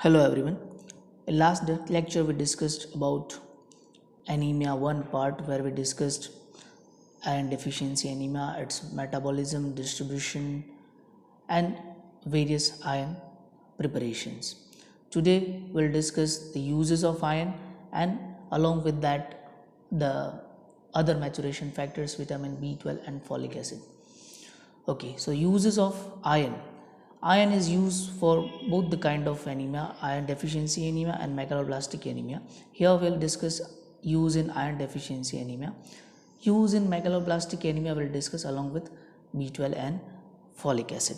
Hello everyone. In last lecture we discussed about anemia one part where we discussed iron deficiency anemia, its metabolism, distribution and various iron preparations. Today we'll discuss the uses of iron and along with that the other maturation factors vitamin B12 and folic acid. Okay, so uses of iron. Iron is used for both the kind of anemia, iron deficiency anemia and megaloblastic anemia. Here we'll discuss use in iron deficiency anemia. Use in megaloblastic anemia we'll discuss along with B12 and folic acid.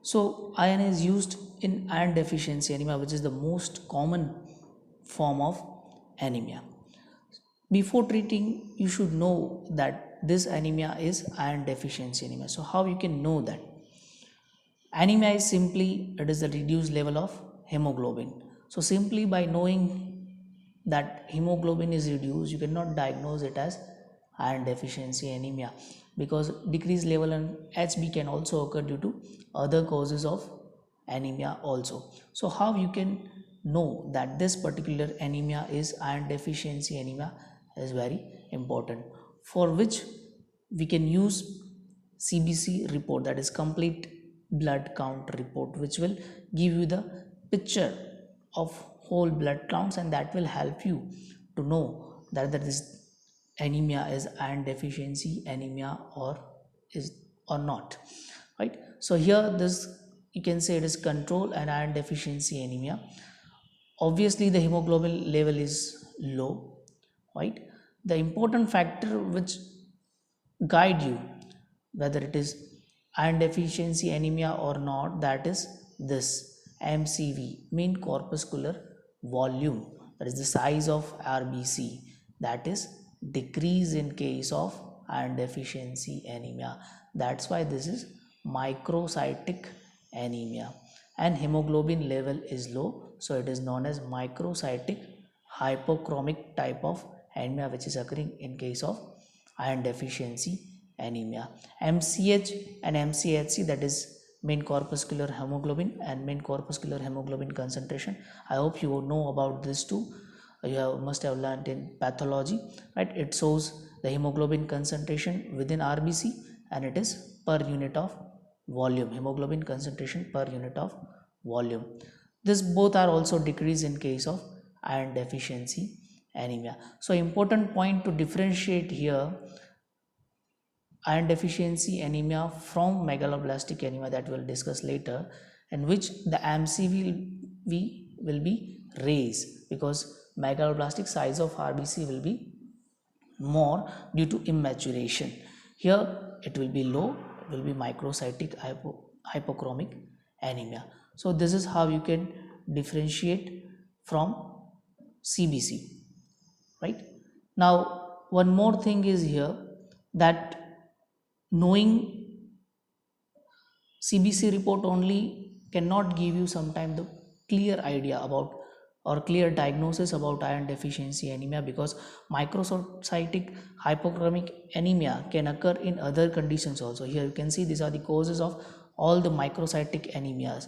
So iron is used in iron deficiency anemia, which is the most common form of anemia. Before treating, you should know that this anemia is iron deficiency anemia. So how you can know that? Anemia is simply it is the reduced level of hemoglobin. So simply by knowing that hemoglobin is reduced, you cannot diagnose it as iron deficiency anemia, because decreased level in HB can also occur due to other causes of anemia also. So how you can know that this particular anemia is iron deficiency anemia is very important, for which we can use CBC report, that is complete blood count report, which will give you the picture of whole blood counts, and that will help you to know that this anemia is iron deficiency anemia or not, right? So here this you can say it is control and iron deficiency anemia. Obviously the hemoglobin level is low, right? The important factor which guide you whether it is iron deficiency anemia or not, that is this MCV, mean corpuscular volume, that is the size of RBC, that is decrease in case of iron deficiency anemia. That's why this is microcytic anemia, and hemoglobin level is low, so it is known as microcytic hypochromic type of anemia, which is occurring in case of iron deficiency anemia. MCH and MCHC, that is mean corpuscular hemoglobin and mean corpuscular hemoglobin concentration. I hope you know about this too. Must have learned in pathology, right? It shows the hemoglobin concentration within RBC, and it is per unit of volume, hemoglobin concentration per unit of volume. This both are also decreased in case of iron deficiency anemia. So important point to differentiate here iron deficiency anemia from megaloblastic anemia, that we'll discuss later, in which the MCV will be raised because megaloblastic size of RBC will be more due to immaturation. Here it will be low, it will be microcytic hypochromic anemia. So this is how you can differentiate from CBC, right? Now one more thing is here, that knowing CBC report only cannot give you sometime the clear idea about or clear diagnosis about iron deficiency anemia, because microcytic hypochromic anemia can occur in other conditions also. Here you can see these are the causes of all the microcytic anemias.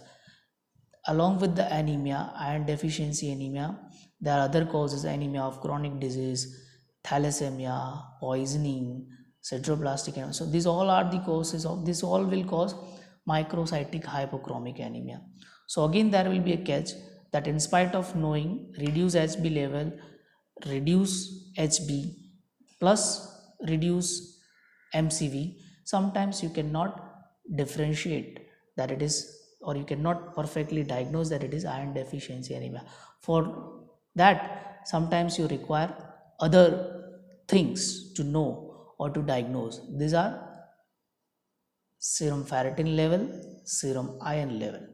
Along with the anemia, iron deficiency anemia, there are other causes: anemia of chronic disease, thalassemia, poisoning, sideroblastic anemia. So these all are the causes of this, all will cause microcytic hypochromic anemia. So again there will be a catch, that in spite of knowing reduce HB level, reduce HB plus reduce MCV, sometimes you cannot differentiate that it is, or you cannot perfectly diagnose that it is iron deficiency anemia. For that sometimes you require other things to know or to diagnose. These are serum ferritin level, serum iron level.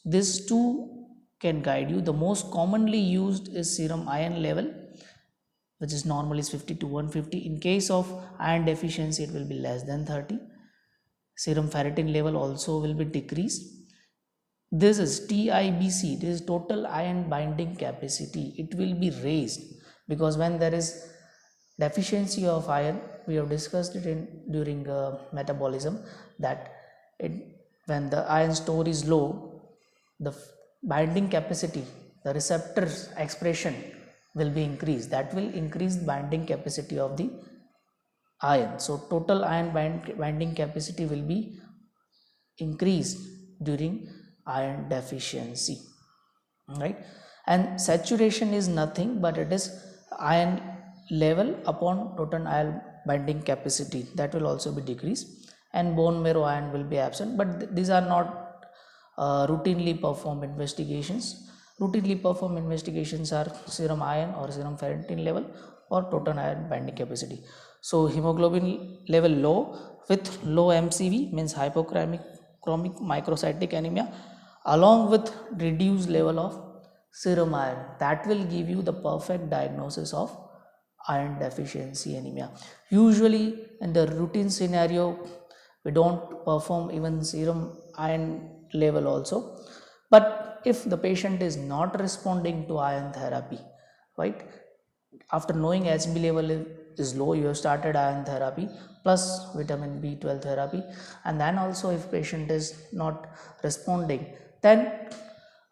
These two can guide you. The most commonly used is serum iron level, which is normally is 50 to 150. In case of iron deficiency it will be less than 30. Serum ferritin level also will be decreased. This is TIBC, this is total iron binding capacity, it will be raised, because when there is deficiency of iron, we have discussed it in during metabolism, that it when the iron store is low, the binding capacity, the receptors expression will be increased. That will increase binding capacity of the ion. So total ion binding capacity will be increased during iron deficiency, right? And saturation is nothing but it is ion level upon total ion binding capacity, that will also be decreased, and bone marrow ion will be absent. But these are not routinely performed investigations. Routinely performed investigations are serum iron or serum ferritin level or total iron binding capacity. So hemoglobin level low with low MCV means hypochromic microcytic anemia, along with reduced level of serum iron, that will give you the perfect diagnosis of iron deficiency anemia. Usually in the routine scenario we don't perform even serum iron level also, but if the patient is not responding to iron therapy, right, after knowing HB level is low, you have started iron therapy plus vitamin B12 therapy, and then also if patient is not responding, then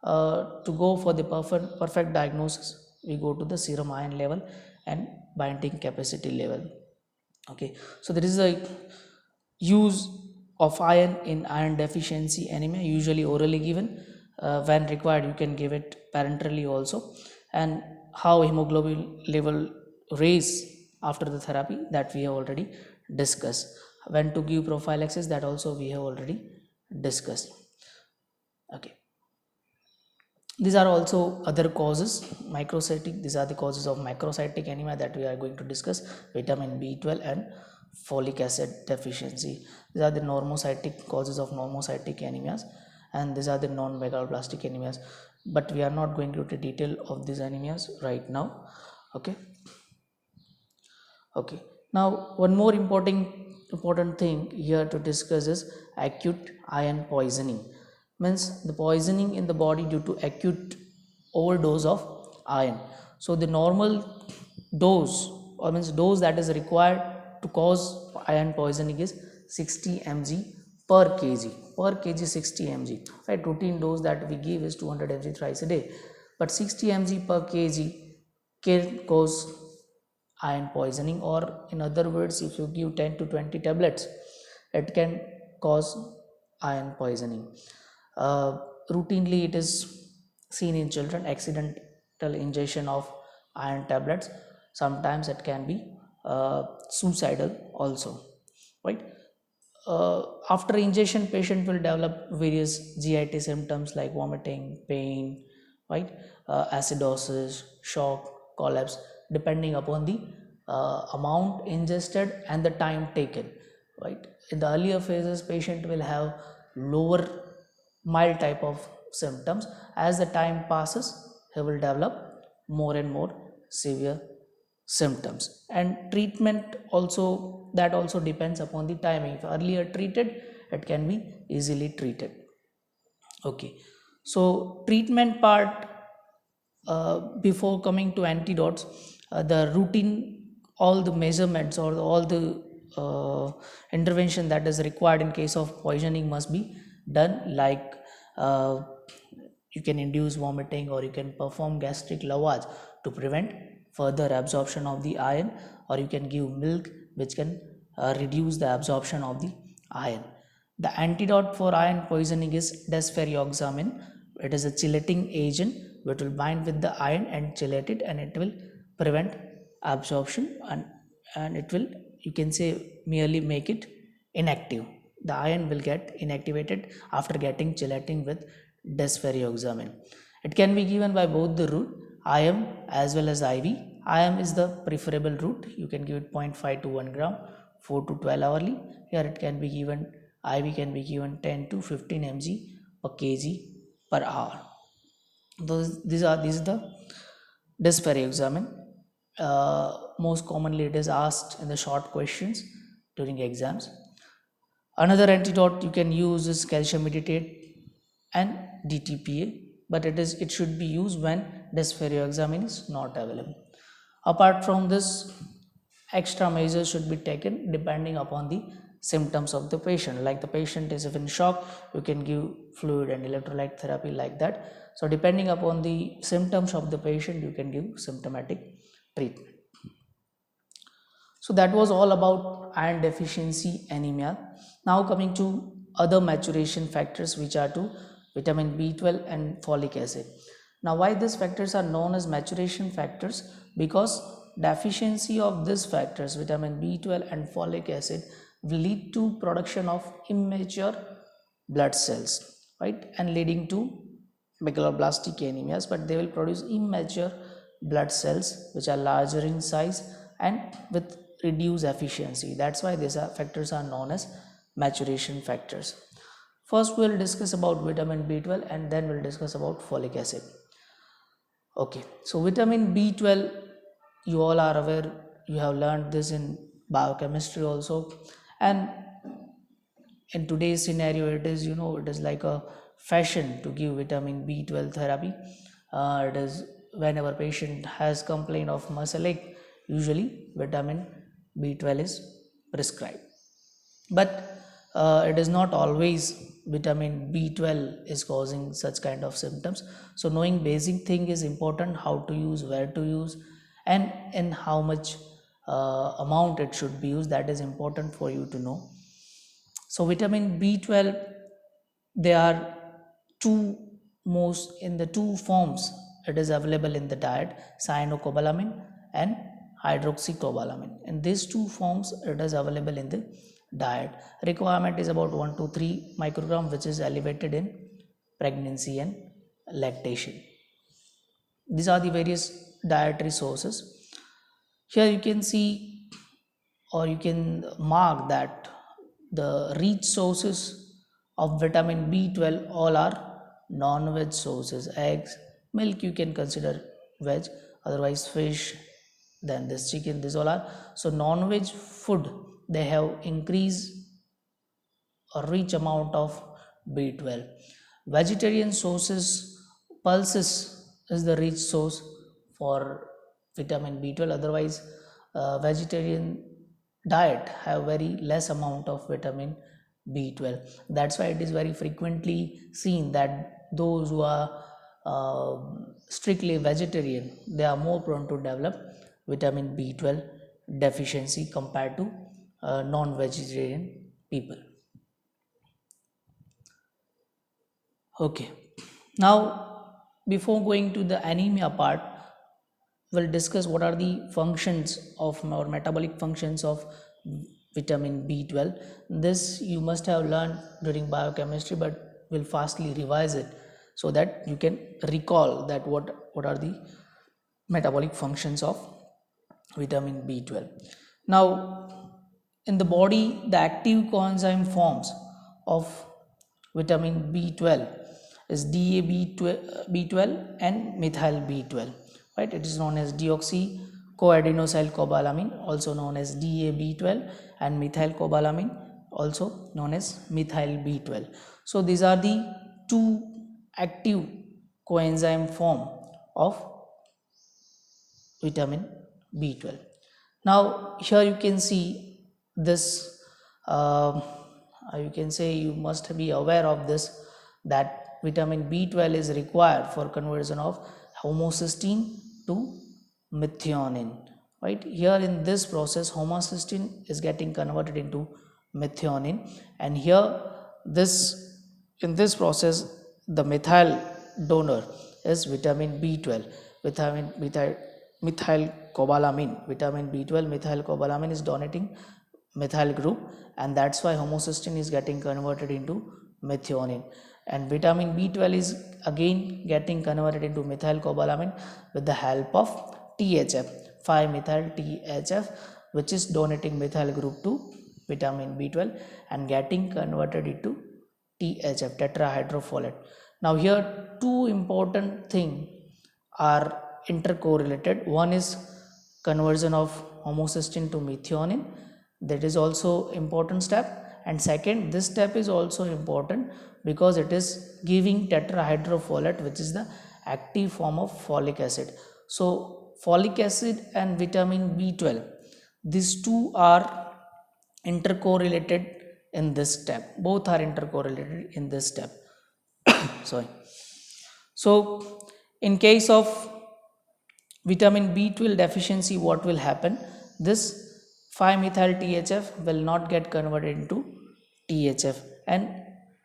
to go for the perfect diagnosis, we go to the serum iron level and binding capacity level. Okay, so there is a use of iron in iron deficiency anemia, usually orally given. When required you can give it parenterally also. And how hemoglobin level raise after the therapy, that we have already discussed. When to give prophylaxis, that also we have already discussed. Okay, these are also other causes microcytic, these are the causes of microcytic anemia that we are going to discuss: vitamin B12 and folic acid deficiency. These are the normocytic causes of normocytic anemias, and these are the non-megaloblastic anemias, but we are not going into detail of these anemias right now. Okay, okay, now one more important thing here to discuss is acute iron poisoning. Means the poisoning in the body due to acute overdose of iron. So the normal dose, or means dose that is required to cause iron poisoning, is 60 mg per kg 60 mg, right? Routine dose that we give is 200 mg thrice a day, but 60 mg per kg can cause iron poisoning, or in other words, if you give 10 to 20 tablets, it can cause iron poisoning. Routinely it is seen in children, accidental ingestion of iron tablets. Sometimes it can be suicidal also, right? After ingestion, patient will develop various GIT symptoms like vomiting, pain, right, acidosis, shock, collapse, depending upon the amount ingested and the time taken, right? In the earlier phases, patient will have lower mild type of symptoms. As the time passes, he will develop more and more severe symptoms. And treatment also, that also depends upon the timing. If earlier treated, it can be easily treated. Okay, so treatment part, before coming to antidotes, the routine, all the measurements or all the intervention that is required in case of poisoning must be done, like uh, you can induce vomiting, or you can perform gastric lavage to prevent further absorption of the iron, or you can give milk which can reduce the absorption of the iron. The antidote for iron poisoning is desferrioxamine. It is a chelating agent which will bind with the iron and chelate it, and it will prevent absorption, and it will, you can say, merely make it inactive. The iron will get inactivated after getting chelating with desferrioxamine. It can be given by both the route, IM as well as IV. IM is the preferable route. You can give it 0.5 to 1 gram, 4 to 12 hourly. Here it can be given, IV can be given 10 to 15 mg per kg per hour. These are the desferrioxamine. Most commonly it is asked in the short questions during exams. Another antidote you can use is calcium meditate and DTPA, but it should be used when desferrioxamine is not available. Apart from this, extra measures should be taken depending upon the symptoms of the patient. Like the patient is in shock, you can give fluid and electrolyte therapy like that. So depending upon the symptoms of the patient, you can give symptomatic treatment. So that was all about iron deficiency anemia. Now coming to other maturation factors, which are to vitamin B12 and folic acid. Now why these factors are known as maturation factors? Because deficiency of these factors, vitamin B12 and folic acid, will lead to production of immature blood cells, right, and leading to megaloblastic anemias, but they will produce immature blood cells which are larger in size and with reduced efficiency. That's why these factors are known as maturation factors. First we'll discuss about vitamin B12 and then we'll discuss about folic acid. Okay, so vitamin B12, you all are aware, you have learned this in biochemistry also, and in today's scenario it is, it is like a fashion to give vitamin B12 therapy. It is whenever patient has complaint of muscle ache, usually vitamin B12 is prescribed. But it is not always vitamin B12 is causing such kind of symptoms. So knowing basic thing is important, how to use, where to use, and in how much amount it should be used, that is important for you to know. So vitamin B12, there are in the two forms it is available in the diet, cyanocobalamin and hydroxycobalamin. In these two forms it is available in the diet. Requirement is about 1 to 3 microgram, which is elevated in pregnancy and lactation. These are the various dietary sources. Here you can see, or you can mark that the rich sources of vitamin B12 all are non-veg sources. Eggs, milk you can consider veg, otherwise fish, then this chicken, these all are. So non-veg food, they have increased a rich amount of B12. Vegetarian sources, pulses is the rich source for vitamin B12. Otherwise, vegetarian diet have very less amount of vitamin B12. That's why it is very frequently seen that those who are strictly vegetarian, they are more prone to develop vitamin B12 deficiency compared to non-vegetarian people. Okay, now before going to the anemia part, we'll discuss what are the functions of or metabolic functions of vitamin B12. This you must have learned during biochemistry, but we'll fastly revise it so that you can recall that what are the metabolic functions of vitamin B12. Now, in the body, the active coenzyme forms of vitamin B12 is DAB12 and methyl B12, right? It is known as deoxycoadenosylcobalamin, also known as DAB12, and methylcobalamin, also known as methyl B12. So these are the two active coenzyme form of vitamin B12. Now here you can see this, you can say you must be aware of this, that vitamin B12 is required for conversion of homocysteine to methionine, right? Here in this process, homocysteine is getting converted into methionine, and here in this process the methyl donor is vitamin B12, methylcobalamin. Vitamin B12 methylcobalamin is donating methyl group, and that's why homocysteine is getting converted into methionine, and vitamin B12 is again getting converted into methylcobalamin with the help of THF, 5-methyl THF, which is donating methyl group to vitamin B12 and getting converted into THF, tetrahydrofolate. Now here two important things are intercorrelated. One is conversion of homocysteine to methionine, that is also important step, and second, this step is also important because it is giving tetrahydrofolate, which is the active form of folic acid. So folic acid and vitamin B12, these two are intercorrelated in this step. Both are intercorrelated in this step. Sorry. So in case of vitamin B12 deficiency, what will happen? This 5-methyl THF will not get converted into THF, and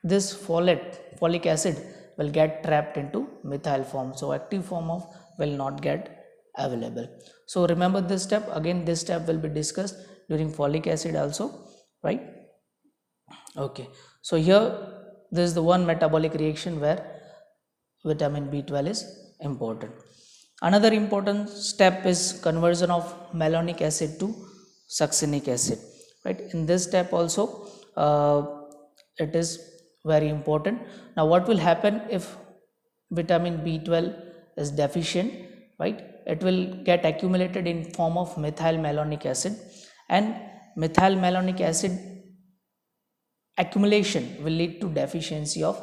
this folic acid will get trapped into methyl form. So active form of will not get available. So remember this step. Again, this step will be discussed during folic acid also, right? Okay. So here, this is the one metabolic reaction where vitamin B12 is important. Another important step is conversion of malonic acid to succinic acid, right? In this step also, it is very important. Now what will happen if vitamin B12 is deficient, right? It will get accumulated in form of methyl malonic acid, and methyl malonic acid accumulation will lead to deficiency of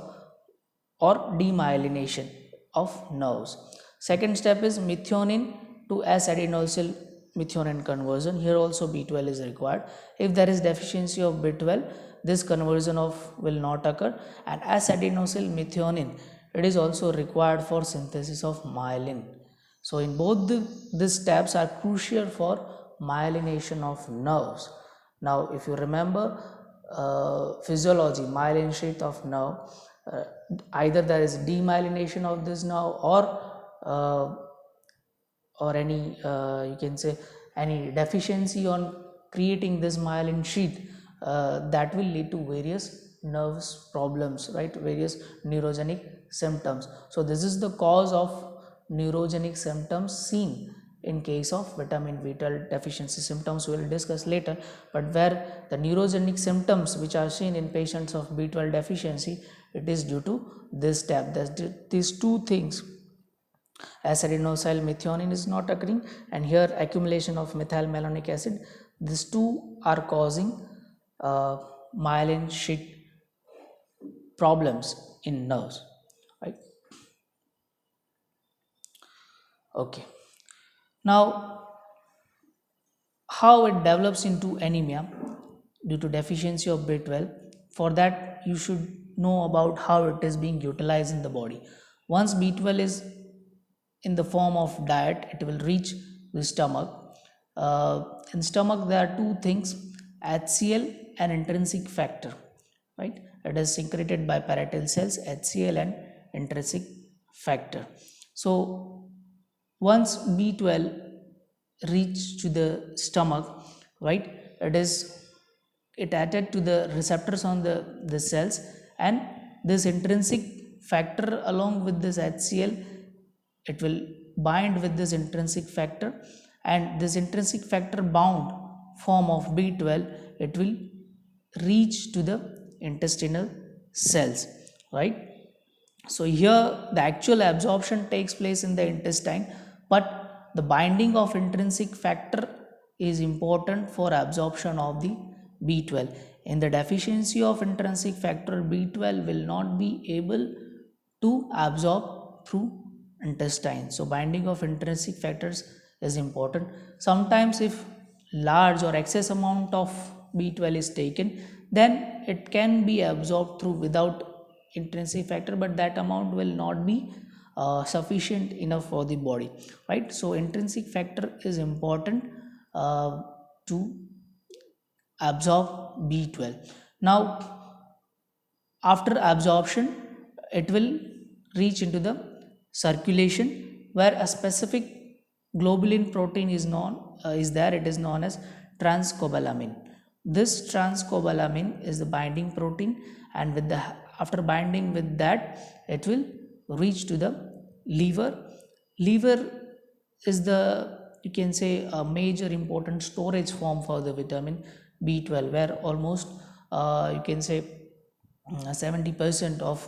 or demyelination of nerves. Second step is methionine to S-adenosyl methionine conversion. Here also B12 is required. If there is deficiency of B12, this conversion of will not occur, and S-adenosyl methionine, it is also required for synthesis of myelin. So in both these steps are crucial for myelination of nerves. Now if you remember physiology, myelin sheath of nerve, either there is demyelination of this nerve uh, or any you can say any deficiency on creating this myelin sheath, that will lead to various nerves problems, right? Various neurogenic symptoms. So this is the cause of neurogenic symptoms seen in case of vitamin B12 deficiency. Symptoms we will discuss later, but where the neurogenic symptoms which are seen in patients of B12 deficiency, it is due to this step. These two things, S-adenosyl methionine is not occurring, and here accumulation of methyl malonic acid, these two are causing myelin sheath problems in nerves, right? Okay. Now how it develops into anemia due to deficiency of B12, for that you should know about how it is being utilized in the body. Once B12 is in the form of diet, it will reach the stomach. In stomach there are two things, HCl and intrinsic factor, right? It is secreted by parietal cells, HCl and intrinsic factor. So once B12 reach to the stomach, right, it added to the receptors on the cells, and this intrinsic factor along with this HCl, it will bind with this intrinsic factor, and this intrinsic factor bound form of B12, it will reach to the intestinal cells, right? So here the actual absorption takes place in the intestine, but the binding of intrinsic factor is important for absorption of the B12. In the deficiency of intrinsic factor, B12 will not be able to absorb through intestine. So binding of intrinsic factors is important. Sometimes if large or excess amount of B12 is taken, then it can be absorbed through without intrinsic factor, but that amount will not be sufficient enough for the body, right? So intrinsic factor is important to absorb B12. Now after absorption, it will reach into the circulation, where a specific globulin protein is there. It is known as transcobalamin. This transcobalamin is the binding protein, and with the after binding with that, it will reach to the liver. Liver is the, you can say, a major important storage form for the vitamin B12, where almost you can say 70% of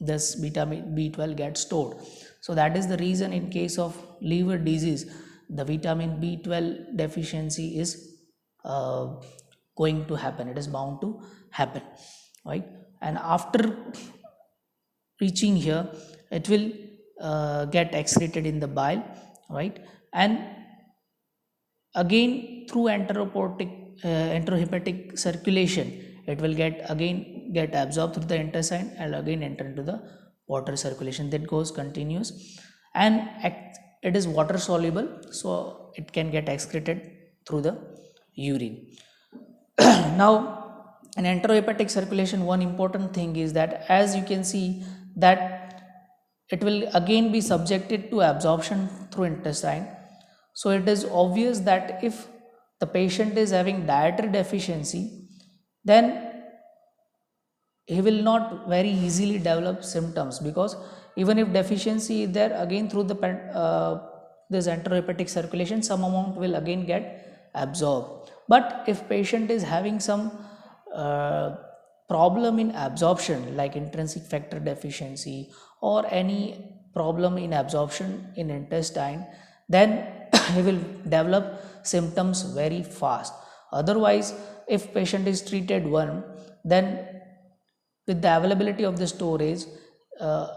this vitamin B12 gets stored. So that is the reason in case of liver disease, the vitamin B12 deficiency is going to happen. It is bound to happen, right? And after reaching here, it will get excreted in the bile, right? And again through enterohepatic circulation, it will get absorbed through the intestine and again enter into the water circulation. That goes continuous, and it is water soluble, so it can get excreted through the urine. Now, in enterohepatic circulation, one important thing is that, as you can see, that it will again be subjected to absorption through intestine. So it is obvious that if the patient is having dietary deficiency, then he will not very easily develop symptoms, because even if deficiency is there, again through the this enterohepatic circulation, some amount will again get absorbed. But if patient is having some uh, problem in absorption, like intrinsic factor deficiency or any problem in absorption in intestine, then he will develop symptoms very fast. Otherwise, if patient is treated one, then with the availability of the storage, uh,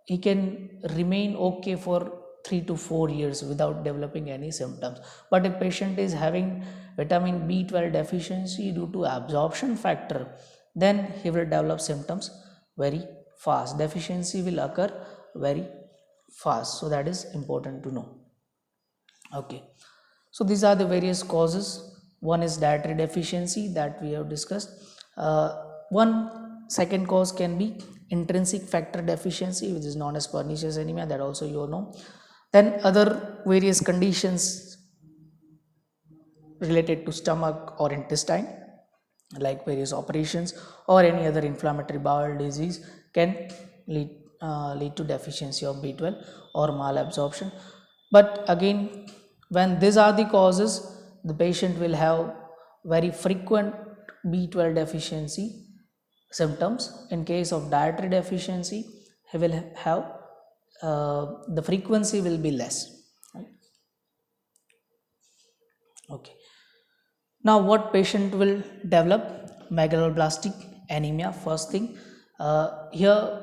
he can remain okay for 3 to 4 years without developing any symptoms. But if patient is having vitamin B12 deficiency due to absorption factor, then he will develop symptoms very fast. Deficiency will occur very fast. So that is important to know. Okay, so these are the various causes. One is dietary deficiency that we have discussed. One second cause can be intrinsic factor deficiency, which is known as pernicious anemia, that also you know. Then other various conditions related to stomach or intestine, like various operations or any other inflammatory bowel disease, can lead to deficiency of B12 or malabsorption. But again, when these are the causes, the patient will have very frequent B12 deficiency symptoms. In case of dietary deficiency, he will have the frequency will be less. Right? Okay. Now, what patient will develop? Megaloblastic anemia. First thing, here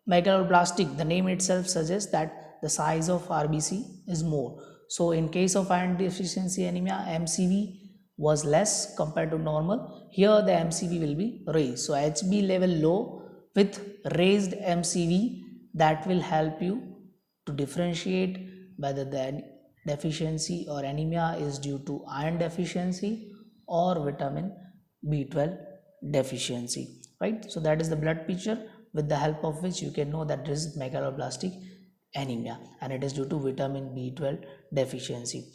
megaloblastic, the name itself suggests that the size of RBC is more. So, in case of iron deficiency anemia, MCV was less compared to normal. Here, the MCV will be raised. So, HB level low with raised MCV, that will help you to differentiate whether the deficiency or anemia is due to iron deficiency or vitamin B12 deficiency, right? So that is the blood picture with the help of which you can know that this is megaloblastic anemia and it is due to vitamin B12 deficiency.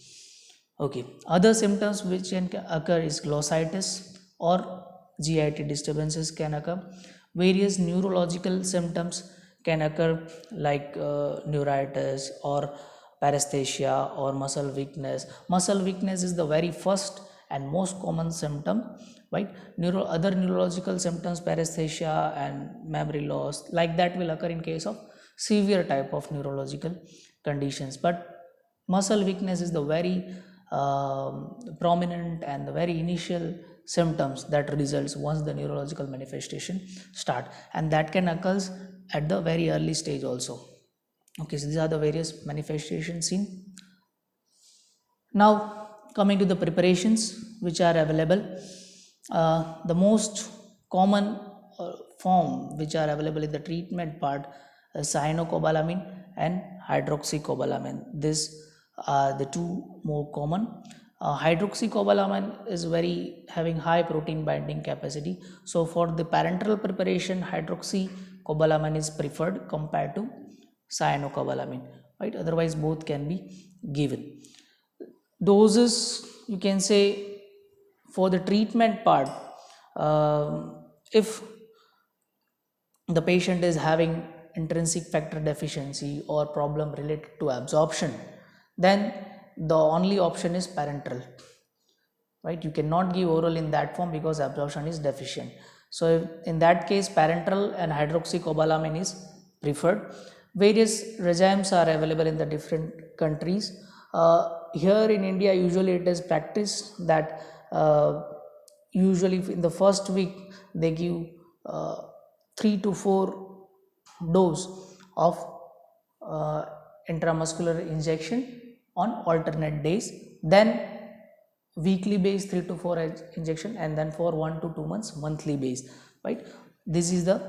Okay, other symptoms which can occur is glossitis or GIT disturbances can occur. Various neurological symptoms can occur, like neuritis or paresthesia or muscle weakness. Muscle weakness is the very first and most common symptom, right? Other neurological symptoms, paresthesia and memory loss, like that will occur in case of severe type of neurological conditions. But muscle weakness is the very prominent and the very initial symptoms that results once the neurological manifestation start, and that can occur at the very early stage also. Okay, so these are the various manifestations seen. Now, coming to the preparations which are available, the most common form which are available in the treatment part is cyanocobalamin and hydroxycobalamin. These are the two more common. Hydroxycobalamin is very having high protein binding capacity. So for the parenteral preparation, hydroxycobalamin is preferred compared to cyanocobalamin, right? Otherwise, both can be given. Doses, you can say, for the treatment part, if the patient is having intrinsic factor deficiency or problem related to absorption, then the only option is parenteral, right? You cannot give oral in that form because absorption is deficient. So in that case, parenteral and hydroxycobalamin is preferred. Various regimes are available in the different countries. Here in India, usually it is practiced that usually in the first week they give 3 to 4 dose of intramuscular injection on alternate days. Then weekly base 3 to 4 injection, and then for 1 to 2 months monthly base, right? This is the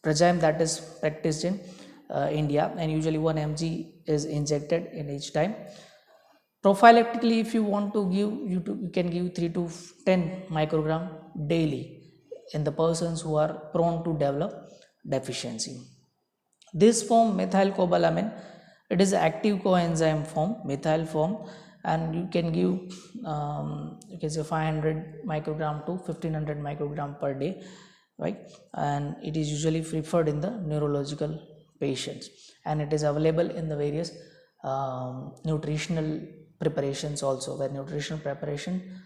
regime that is practiced in India, and usually 1 mg is injected in each time. Prophylactically, if you want to give, you can give 3 to 10 microgram daily in the persons who are prone to develop deficiency. This form methylcobalamin, it is active coenzyme form, methyl form, and you can give you can say 500 microgram to 1500 microgram per day, right? And it is usually preferred in the neurological patients, and it is available in the various nutritional preparations also, where nutritional preparation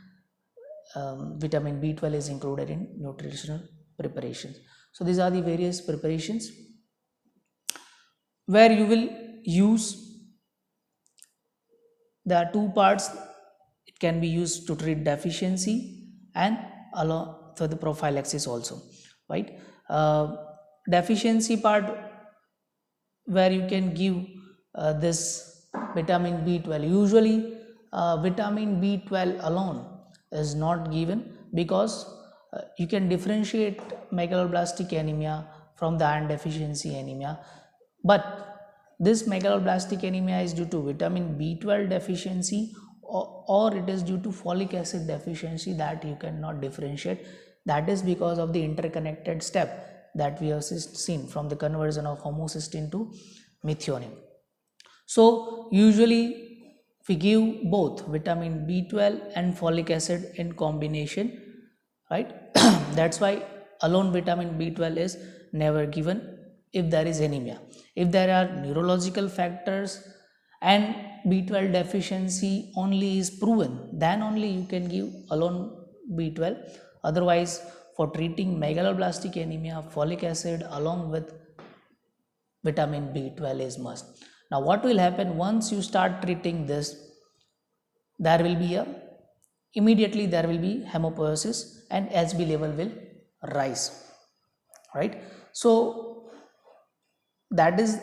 vitamin B12 is included in nutritional preparations. So these are the various preparations where you will use. There are two parts. It can be used to treat deficiency and along for the prophylaxis also, right? Deficiency part, where you can give this vitamin B12. Usually vitamin B12 alone is not given, because you can differentiate megaloblastic anemia from the iron deficiency anemia, but this megaloblastic anemia is due to vitamin B12 deficiency, or it is due to folic acid deficiency, that you cannot differentiate. That is because of the interconnected step that we have seen from the conversion of homocysteine to methionine. So usually we give both vitamin B12 and folic acid in combination, right? That's why alone vitamin B12 is never given if there is anemia. If there are neurological factors and B12 deficiency only is proven, then only you can give alone B12. Otherwise, for treating megaloblastic anemia, folic acid along with vitamin B12 is must. Now what will happen once you start treating this? There will be immediately there will be hematopoiesis and Hb level will rise, right? So that is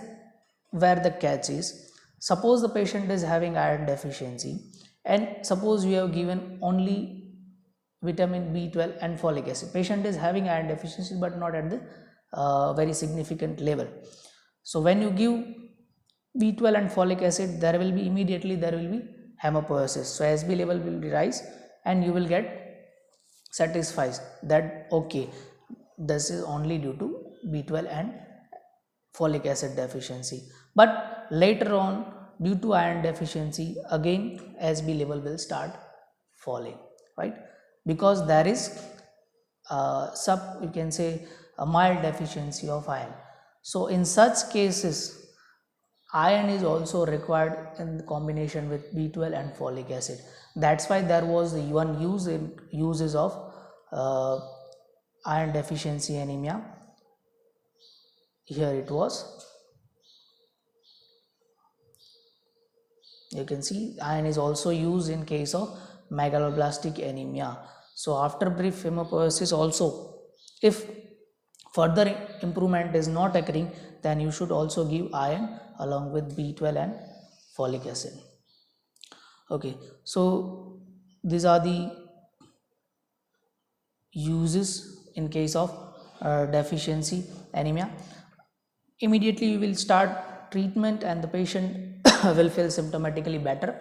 where the catch is. Suppose the patient is having iron deficiency, and suppose you have given only vitamin B12 and folic acid. Patient is having iron deficiency but not at the very significant level. So when you give B12 and folic acid, there will be hematopoiesis. So Hb level will rise, and you will get satisfied that okay, this is only due to B12 and folic acid deficiency. But later on, due to iron deficiency, again Hb level will start falling, right? Because there is you can say a mild deficiency of iron. So in such cases, iron is also required in combination with B12 and folic acid. That's why there was one uses of iron deficiency anemia. Here it was. You can see iron is also used in case of megaloblastic anemia. So after brief hematopoiesis also, if further improvement is not occurring, then you should also give iron along with B12 and folic acid. Okay, so these are the uses in case of deficiency anemia. Immediately you will start treatment and the patient will feel symptomatically better,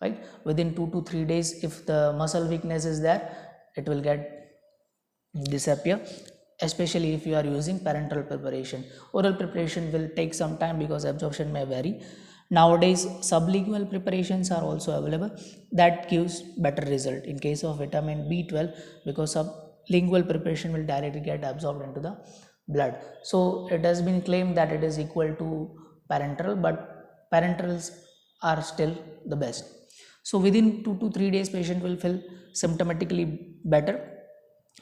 right? Within 2 to 3 days, if the muscle weakness is there, it will get disappear, especially if you are using parenteral preparation. Oral preparation will take some time because absorption may vary. Nowadays sublingual preparations are also available that gives better result in case of vitamin B12, because sublingual preparation will directly get absorbed into the blood. So it has been claimed that it is equal to parenteral, but parenterals are still the best. So within 2 to 3 days patient will feel symptomatically better.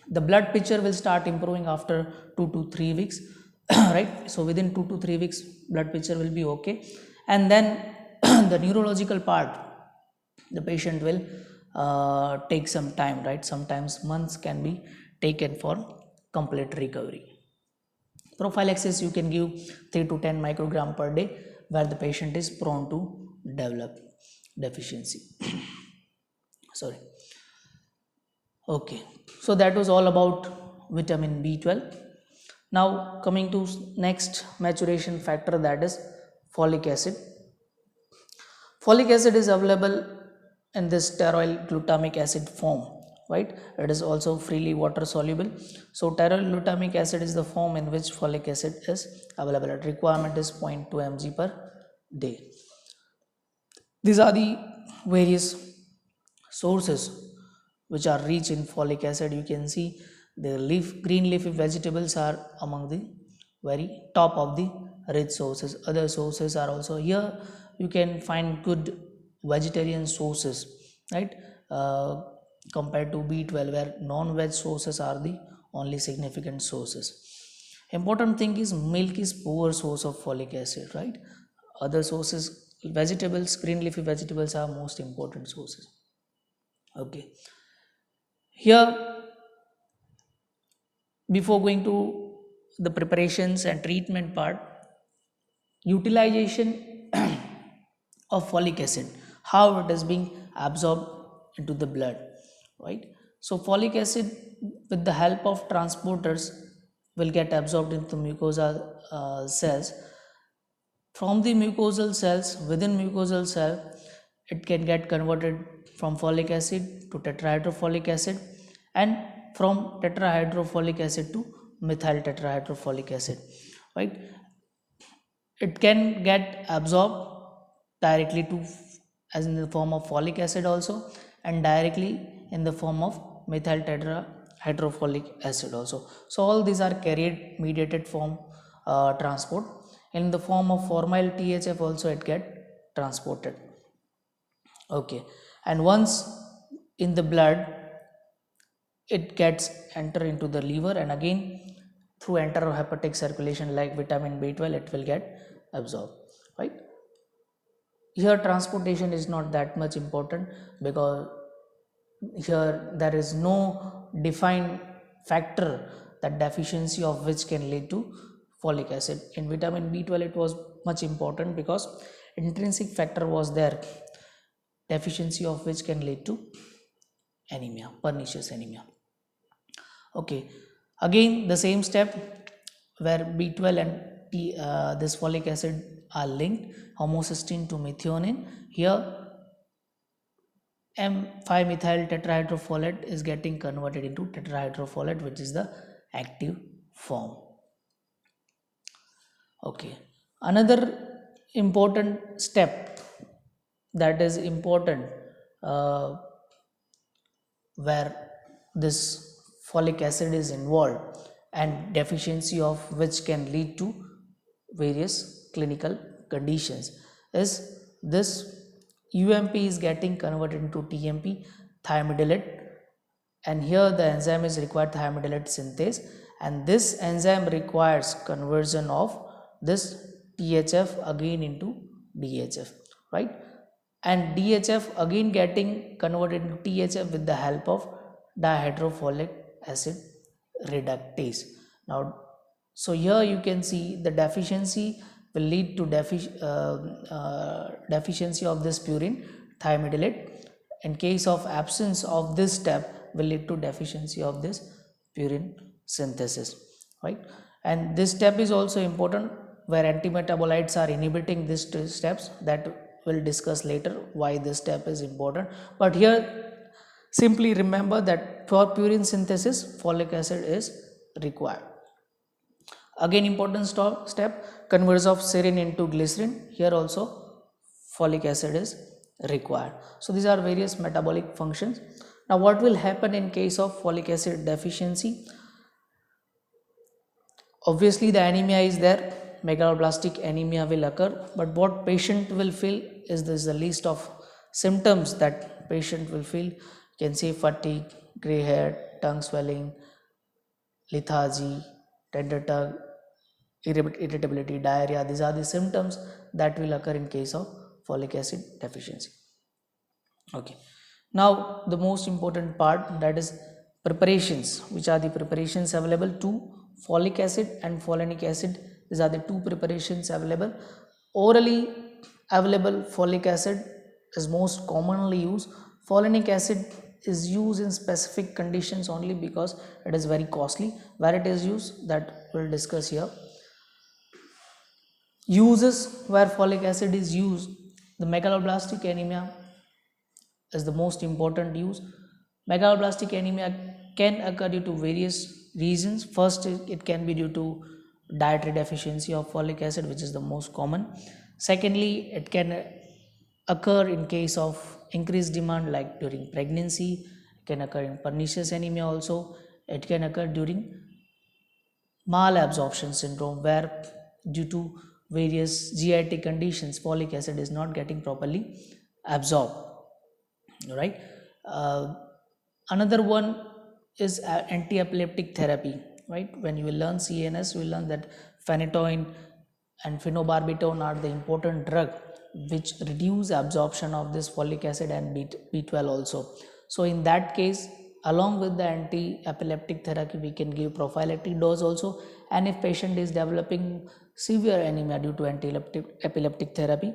The blood picture will start improving after 2 to 3 weeks, right? So within 2 to 3 weeks blood picture will be okay, and then the neurological part, the patient will take some time, right? Sometimes months can be taken for complete recovery. Prophylaxis, you can give 3 to 10 microgram per day where the patient is prone to develop deficiency. Sorry. Okay, so that was all about vitamin B12. Now coming to next maturation factor, that is folic acid. Folic acid is available in this steroid glutamic acid form, right? It is also freely water soluble. So steroid glutamic acid is the form in which folic acid is available. At requirement is 0.2 mg per day. These are the various sources which are rich in folic acid. You can see the green leafy vegetables are among the very top of the rich sources. Other sources are also here. You can find good vegetarian sources, right? Compared to B12, where non-veg sources are the only significant sources. Important thing is milk is poor source of folic acid, right? Other sources, vegetables, green leafy vegetables are most important sources. Okay, here before going to the preparations and treatment part, utilization of folic acid, how it is being absorbed into the blood, right? So folic acid with the help of transporters will get absorbed into mucosal cells. From the mucosal cells, within mucosal cell, it can get converted from folic acid to tetrahydrofolic acid, and from tetrahydrofolic acid to methyl tetrahydrofolic acid, right? It can get absorbed directly to, as in the form of folic acid also, and directly in the form of methyl tetrahydrofolic acid also. So all these are carrier mediated form transport. In the form of formyl THF also it get transported. Okay, and once in the blood, it gets enter into the liver, and again through enterohepatic circulation like vitamin B12 it will get absorbed, right? Here transportation is not that much important, because here there is no defined factor that deficiency of which can lead to folic acid. In vitamin B12 it was much important because intrinsic factor was there, deficiency of which can lead to anemia, pernicious anemia. Okay, again the same step where B12 and this folic acid are linked, homocysteine to methionine. Here M5 methyl tetrahydrofolate is getting converted into tetrahydrofolate, which is the active form. Okay, another important step that is important, uh, where this folic acid is involved and deficiency of which can lead to various clinical conditions, is this UMP is getting converted into TMP, thiamidylate, and here the enzyme is required, thiamidylate synthase, and this enzyme requires conversion of this THF again into DHF, right? And DHF again getting converted into THF with the help of dihydrofolic acid reductase. Now, so here you can see the deficiency will lead to deficiency of this purine, thiamidylate. In case of absence of this step will lead to deficiency of this purine synthesis, right? And this step is also important where antimetabolites are inhibiting these two steps, that we'll discuss later why this step is important. But here simply remember that for purine synthesis folic acid is required. Again important step, conversion of serine into glycerin, here also folic acid is required. So these are various metabolic functions. Now what will happen in case of folic acid deficiency? Obviously the anemia is there, megaloblastic anemia will occur, but what patient will feel is this the list of symptoms that patient will feel. You can say fatigue, gray hair, tongue swelling, lethargy, tender tongue, irritability, diarrhea. These are the symptoms that will occur in case of folic acid deficiency. Okay, now the most important part, that is preparations. Which are the preparations available? Two, folic acid and folinic acid. These are the two preparations available. Orally available folic acid is most commonly used Folinic acid is used in specific conditions only because it is very costly. Where it is used, that we'll discuss here. Uses where folic acid is used, the megaloblastic anemia is the most important use. Megaloblastic anemia can occur due to various reasons. First, it can be due to dietary deficiency of folic acid, which is the most common. Secondly, it can occur in case of increased demand, like during pregnancy. It can occur in pernicious anemia also. It can occur during malabsorption syndrome, where due to various GIT conditions, folic acid is not getting properly absorbed, right? Another one is anti-epileptic therapy, right? When you will learn CNS, you will learn that phenytoin and phenobarbital are the important drug which reduce absorption of this folic acid and B12 also. So in that case, along with the anti-epileptic therapy, we can give prophylactic dose also. And if patient is developing severe anemia due to anti-epileptic therapy,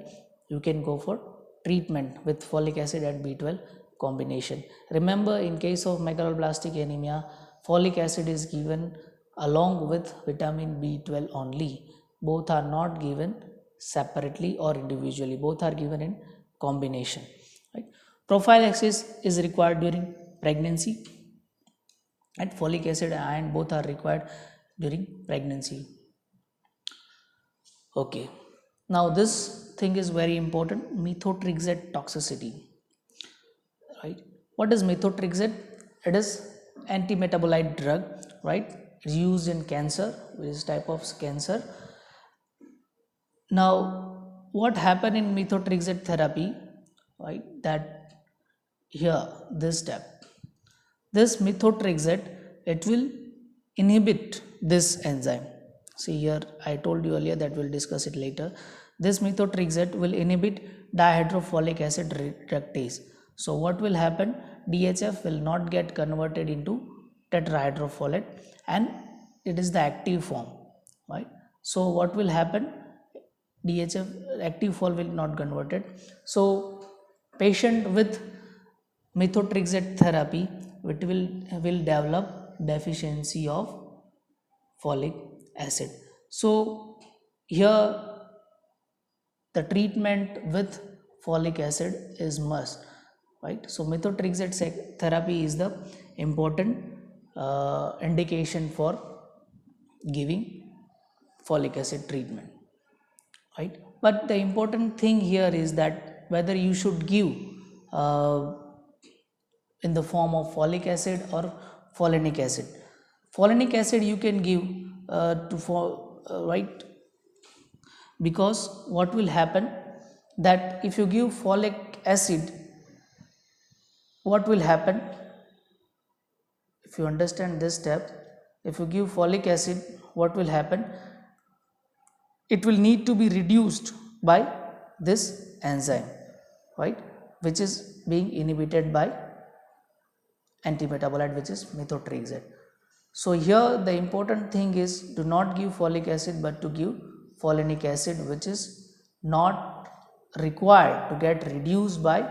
you can go for treatment with folic acid and B12 combination. Remember, in case of megaloblastic anemia, folic acid is given along with vitamin B12 only. Both are not given separately or individually. Both are given in combination. Right? Prophylaxis is required during pregnancy, and folic acid and iron both are required during pregnancy. Okay. Now this thing is very important, methotrexate toxicity. Right? What is methotrexate? It is anti-metabolite drug, right? It's used in cancer, which is type of cancer. Now, what happened in methotrexate therapy, right? That here, this step, this methotrexate, it will inhibit this enzyme. See here, I told you earlier that we'll discuss it later. This methotrexate will inhibit dihydrofolic acid reductase. So what will happen? DHF will not get converted into tetrahydrofolate, and it is the active form, right? So what will happen? DHF active form will not converted. So patient with methotrexate therapy, it will develop deficiency of folic acid. So here the treatment with folic acid is must, right? So methotrexate therapy is the important indication for giving folic acid treatment, right? But the important thing here is that whether you should give uh, in the form of folic acid or folinic acid. Folinic acid you can give right, because what will happen that if you give folic acid, what will happen, if you understand this step, if you give folic acid, what will happen, it will need to be reduced by this enzyme, right, which is being inhibited by antimetabolite, which is methotrexate. So here the important thing is do not give folic acid but to give folinic acid, which is not required to get reduced by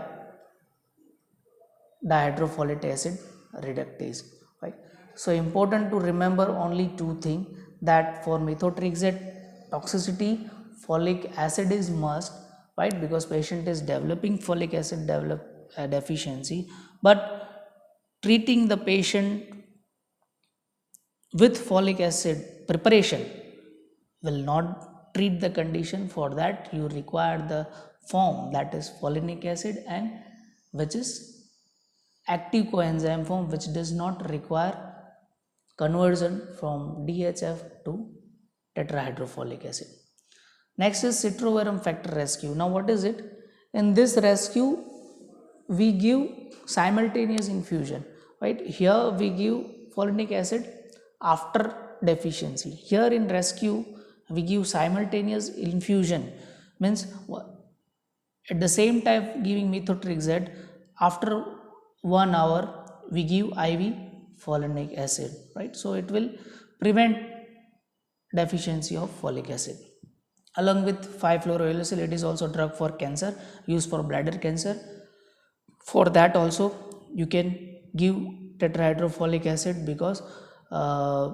dihydrofolic acid reductase, right? So important to remember only two things, that for methotrexate toxicity, folic acid is must, right, because patient is developing folic acid deficiency. But treating the patient with folic acid preparation will not treat the condition. For that you require the form, that is folinic acid, and which is active coenzyme form, which does not require conversion from DHF to tetrahydrofolic acid. Next is citroverum factor rescue. Now what is it? In this rescue we give simultaneous infusion, right? Here we give folinic acid after deficiency. Here in rescue we give simultaneous infusion, means at the same time giving methotrexate, after 1 hour we give IV folinic acid, right? So it will prevent deficiency of folic acid. Along with 5-fluorouracil, it is also drug for cancer, used for bladder cancer. For that also you can give tetrahydrofolic acid, because uh,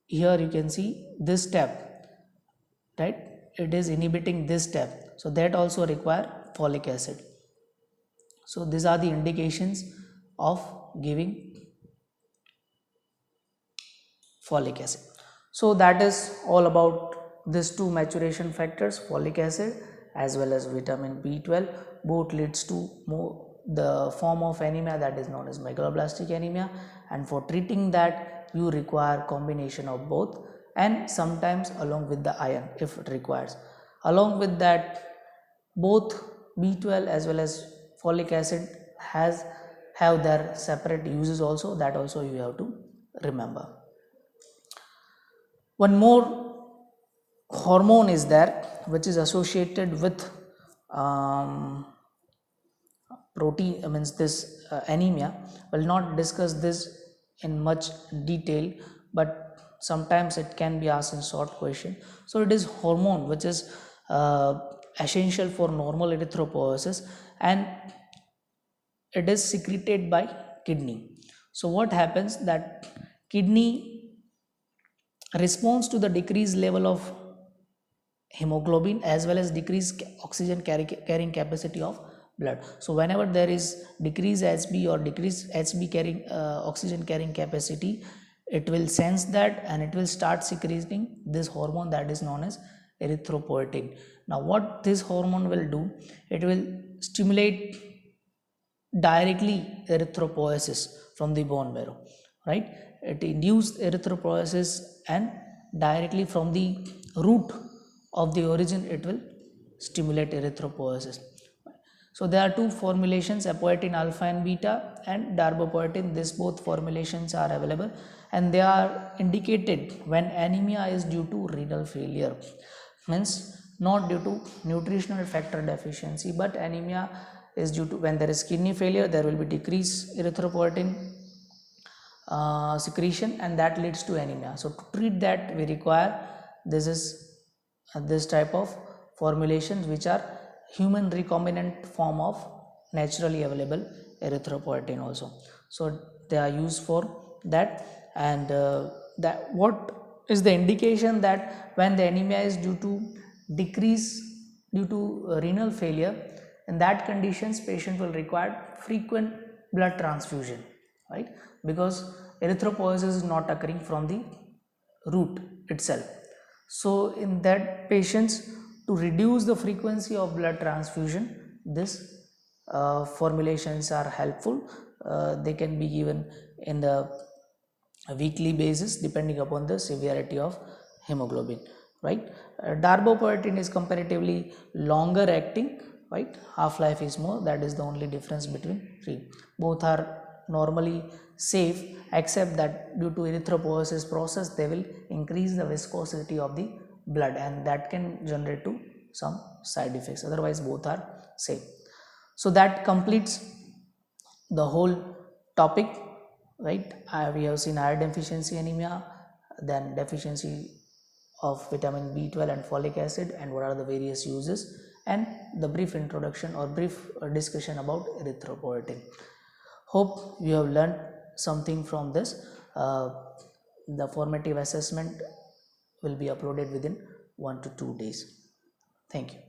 here you can see this step, right, it is inhibiting this step, so that also require folic acid. So these are the indications of giving folic acid. So that is all about these two maturation factors, folic acid as well as vitamin B12. Both leads to the form of anemia that is known as megaloblastic anemia, and for treating that you require combination of both, and sometimes along with the iron if it requires. Along with that, both B12 as well as folic acid have their separate uses also, that also you have to remember. One more hormone is there which is associated with protein, means this anemia. Will not discuss this in much detail, but sometimes it can be asked in short question. So it is hormone which is essential for normal erythropoiesis, and it is secreted by kidney. So what happens that kidney responds to the decreased level of hemoglobin as well as decreased oxygen carrying capacity of blood. So whenever there is decreased HB or decreased HB carrying oxygen carrying capacity, it will sense that and it will start secreting this hormone that is known as erythropoietin. Now what this hormone will do, it will stimulate directly erythropoiesis from the bone marrow, right? It induces erythropoiesis, and directly from the root of the origin it will stimulate erythropoiesis. So there are two formulations, apoietin alpha and beta and darbepoetin. These both formulations are available, and they are indicated when anemia is due to renal failure, means not due to nutritional factor deficiency, but anemia is due to when there is kidney failure, there will be decreased erythropoietin secretion, and that leads to anemia. So to treat that we require this type of formulations, which are human recombinant form of naturally available erythropoietin also. So they are used for that. And that what is the indication that when the anemia is due to decrease due to renal failure, in that conditions patient will require frequent blood transfusion, right? Because erythropoiesis is not occurring from the root itself. So in that patients, to reduce the frequency of blood transfusion, this formulations are helpful. They can be given in the weekly basis depending upon the severity of hemoglobin, right? Darbepoetin is comparatively longer acting, right? Half life is more, that is the only difference between three. Both are normally safe, except that due to erythropoiesis process they will increase the viscosity of the blood, and that can generate to some side effects. Otherwise both are safe. So that completes the whole topic, right? We have seen iron deficiency anemia, then deficiency of vitamin B12 and folic acid, and what are the various uses, and the brief introduction or brief discussion about erythropoietin. Hope you have learned something from this. The formative assessment will be uploaded within 1 to 2 days. Thank you.